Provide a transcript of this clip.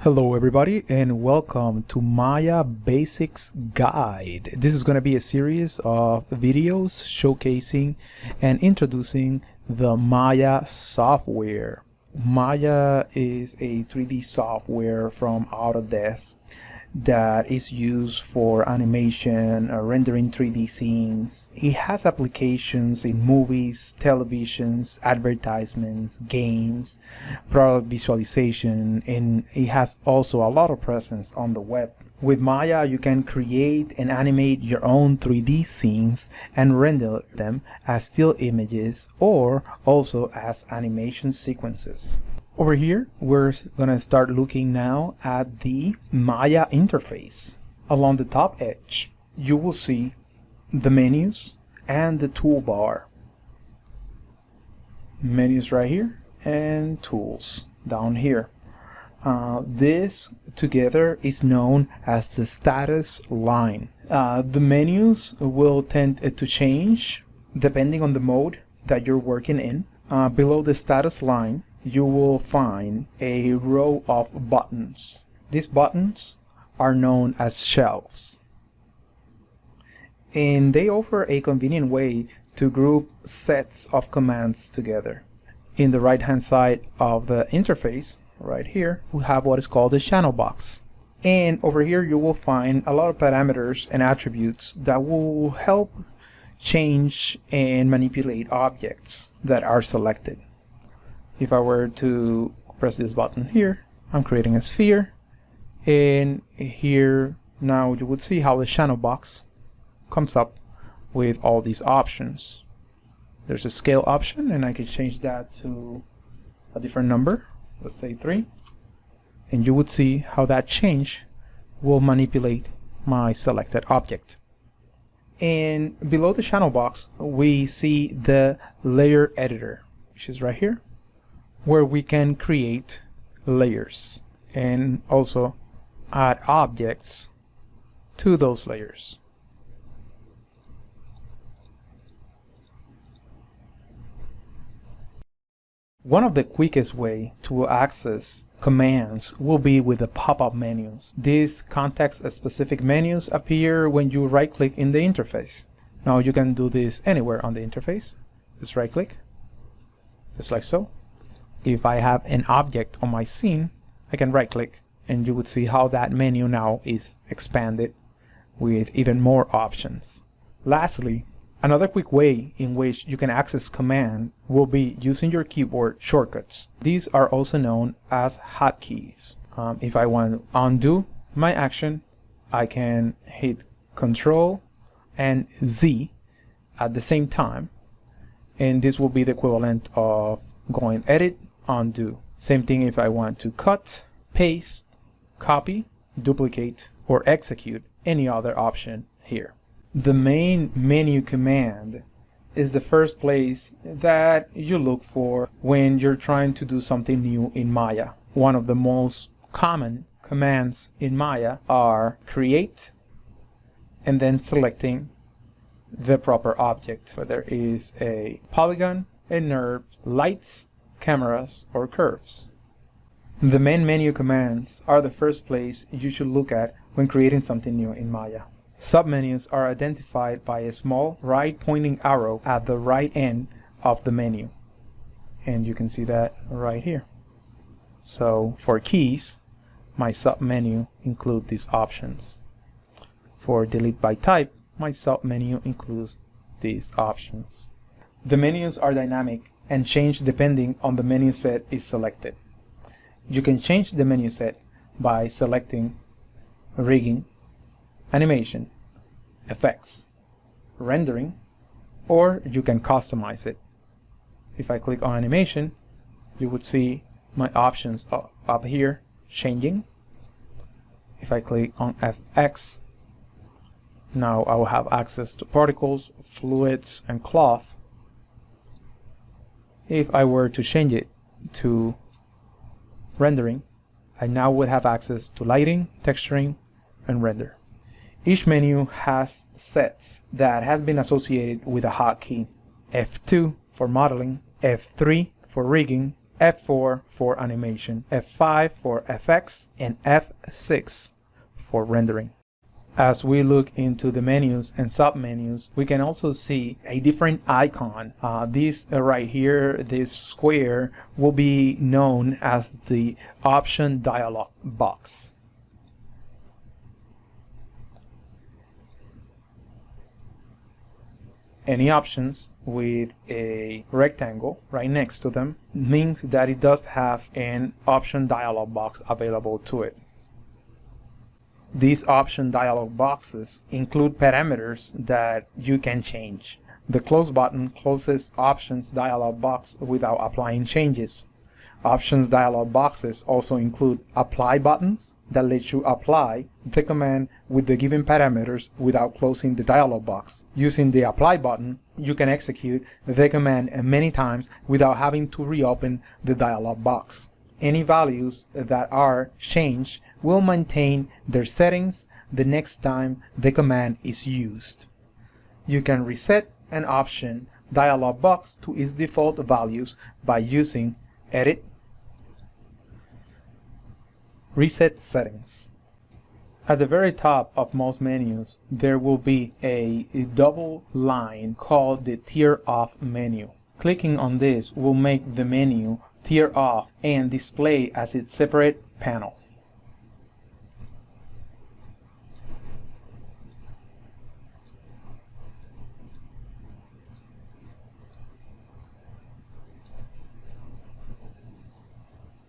Hello everybody and welcome to Maya Basics Guide. This is going to be a series of videos showcasing and introducing the Maya software. Maya is a 3D software from Autodesk that is used for animation, rendering 3D scenes. It has applications in movies, televisions, advertisements, games, product visualization, and it has also a lot of presence on the web. With Maya, you can create and animate your own 3D scenes and render them as still images or also as animation sequences. Over here, we're going to start looking now at the Maya interface. Along the top edge, you will see the menus and the toolbar. Menus right here and tools down here. This together is known as the status line. The menus will tend to change depending on the mode that you're working in. Below the status line, you will find a row of buttons. These buttons are known as shelves, and they offer a convenient way to group sets of commands together. In the right hand side of the interface, right here, we have what is called the channel box. And over here you will find a lot of parameters and attributes that will help change and manipulate objects that are selected. If I were to press this button here, I'm creating a sphere, and here now you would see how the channel box comes up with all these options. There's a scale option, and I can change that to a different number, let's say 3, and you would see how that change will manipulate my selected object. And below the channel box, we see the layer editor, which is right here, where we can create layers and also add objects to those layers. One of the quickest way to access commands will be with the pop-up menus. These context-specific menus appear when you right-click in the interface. Now you can do this anywhere on the interface. Just right-click, just like so. If I have an object on my scene, I can right-click, and you would see how that menu now is expanded with even more options. Lastly, another quick way in which you can access command will be using your keyboard shortcuts. These are also known as hotkeys. If I want to undo my action, I can hit Control and Z at the same time, and this will be the equivalent of going Edit, Undo. Same thing if I want to cut, paste, copy, duplicate, or execute any other option here. The main menu command is the first place that you look for when you're trying to do something new in Maya. One of the most common commands in Maya are create and then selecting the proper object, whether it is a polygon, a NURB, lights, cameras, or curves. The main menu commands are the first place you should look at when creating something new in Maya. Submenus are identified by a small right pointing arrow at the right end of the menu, and you can see that right here. So for keys, my submenu include these options. For delete by type, my submenu includes these options. The menus are dynamic and change depending on the menu set is selected. You can change the menu set by selecting rigging, animation, effects, rendering, or you can customize it. If I click on animation, you would see my options up here changing. If I click on FX, now I will have access to particles, fluids, and cloth. If I were to change it to rendering, I now would have access to lighting, texturing, and render. Each menu has sets that has been associated with a hotkey. F2 for modeling, F3 for rigging, F4 for animation, F5 for FX, and F6 for rendering. As we look into the menus and submenus, we can also see a different icon. This right here, this square, will be known as the option dialog box. Any options with a rectangle right next to them means that it does have an option dialog box available to it. These option dialog boxes include parameters that you can change. The close button closes options dialog box without applying changes. Options dialog boxes also include apply buttons that let you apply the command with the given parameters without closing the dialog box. Using the apply button, you can execute the command many times without having to reopen the dialog box. Any values that are changed will maintain their settings the next time the command is used. You can reset an option dialog box to its default values by using Edit, Reset Settings. At the very top of most menus, there will be a double line called the Tear Off menu. Clicking on this will make the menu tear off and display as its separate panel.